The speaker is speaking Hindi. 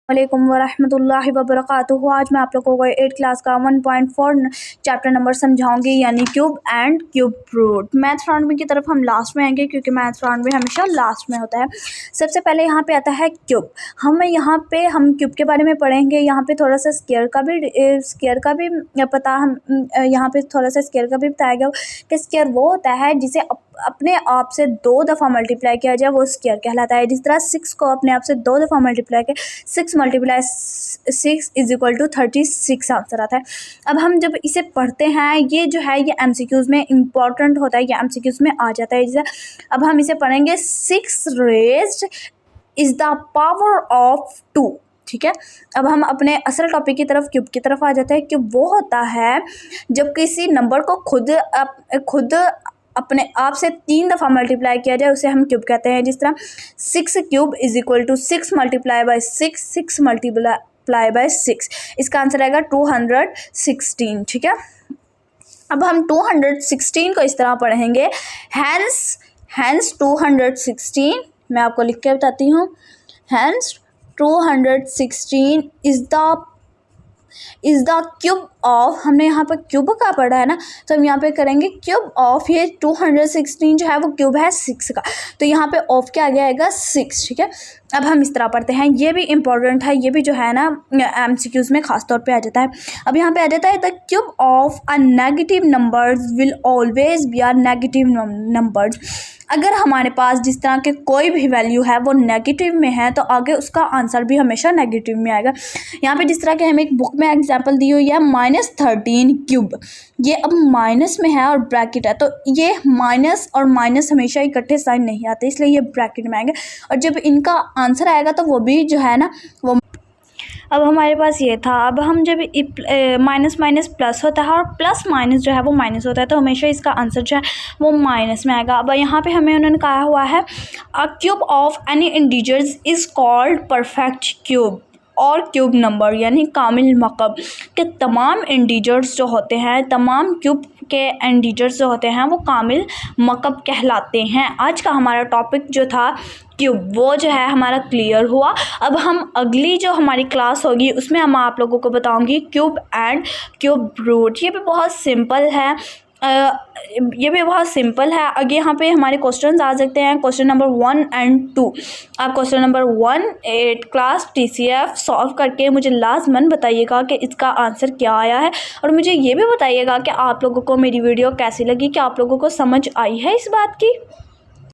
वालेकुम वरहमतुल्लाहि वबरकातुहू। आज मैं आप लोगों को 8 क्लास का 1.4 चैप्टर नंबर समझाऊंगी, यानी cube and cube root. Math round में की तरफ हम लास्ट में आएंगे, क्योंकि मैथ राउंड में हमेशा लास्ट में होता है। सबसे पहले यहाँ पे आता है क्यूब। हम क्यूब के बारे में पढ़ेंगे। यहाँ पे थोड़ा सा स्केयर का भी पता हम यहाँ पे थोड़ा सा स्केयर का भी बताया गया कि स्केयर वो होता है जिसे अपने आप से 2 दफ़ा मल्टीप्लाई किया जाए, वो स्केयर कहलाता है। जिस तरह 6 को अपने आप से 2 दफ़ा मल्टीप्लाई किया, 6 × 6 = 36 आंसर आता है। अब हम जब इसे पढ़ते हैं, ये जो है ये MCQs में इम्पॉर्टेंट होता है, ये MCQs में आ जाता है। जैसे अब हम इसे पढ़ेंगे 6 raised is the power of 2। ठीक है, अब हम अपने असल टॉपिक की तरफ, क्यूब की तरफ आ जाते हैं। क्यूब वो होता है जब किसी नंबर को खुद अपने आप से 3 दफ़ा मल्टीप्लाई किया जाए, उसे हम क्यूब कहते हैं। जिस तरह 6³ = 6 × 6, 6 × 6, इसका आंसर आएगा 216। ठीक है, अब हम 216 को इस तरह पढ़ेंगे, हैंस 216। मैं आपको लिख के बताती हूँ। Hence 216 is the cube of, हमने यहाँ पर क्यूब का पढ़ा है ना, तो हम यहाँ पे करेंगे क्यूब ऑफ। ये 216 जो है वो क्यूब है 6 का, तो यहाँ पे ऑफ के आगे आएगा 6। ठीक है, अब हम इस तरह पढ़ते हैं। ये भी इम्पॉर्टेंट है, ये भी जो है ना MCQs में खास तौर पे आ जाता है। अब यहाँ पे आ जाता है, the cube of a negative numbers will always be are negative numbers. अगर हमारे पास जिस तरह के कोई भी वैल्यू है वो नेगेटिव में है, तो आगे उसका आंसर भी हमेशा नेगेटिव में आएगा। यहाँ पे जिस तरह के हमें एक बुक में एग्जांपल दी हुई है, -13³। ये अब माइनस में है और ब्रैकेट है, तो ये माइनस और माइनस हमेशा इकट्ठे साइन नहीं आते, इसलिए ये ब्रैकेट में आएंगे। और जब इनका आंसर आएगा तो वो भी जो है ना वो, अब हमारे पास ये था। अब हम जब माइनस माइनस प्लस होता है और प्लस माइनस जो है वो माइनस होता है, तो हमेशा इसका आंसर जो है वो माइनस में आएगा। अब यहाँ पे हमें उन्होंने कहा हुआ है, अ cube of any integers is called perfect cube और क्यूब नंबर, यानी कामिल मकब के तमाम इंटीजर्स जो होते हैं, तमाम क्यूब के इंटीजर्स जो होते हैं वो कामिल मकब कहलाते हैं। आज का हमारा टॉपिक जो था क्यूब, वो जो है हमारा क्लियर हुआ। अब हम अगली जो हमारी क्लास होगी उसमें हम आप लोगों को बताऊंगी क्यूब एंड क्यूब रूट। ये भी बहुत सिंपल है, आगे यहाँ पे हमारे क्वेश्चंस आ सकते हैं, क्वेश्चन नंबर 1 और 2। आप question number 1 8 class TCF solve करके मुझे लाजमन बताइएगा कि इसका आंसर क्या आया है, और मुझे ये भी बताइएगा कि आप लोगों को मेरी वीडियो कैसी लगी, कि आप लोगों को समझ आई है इस बात की।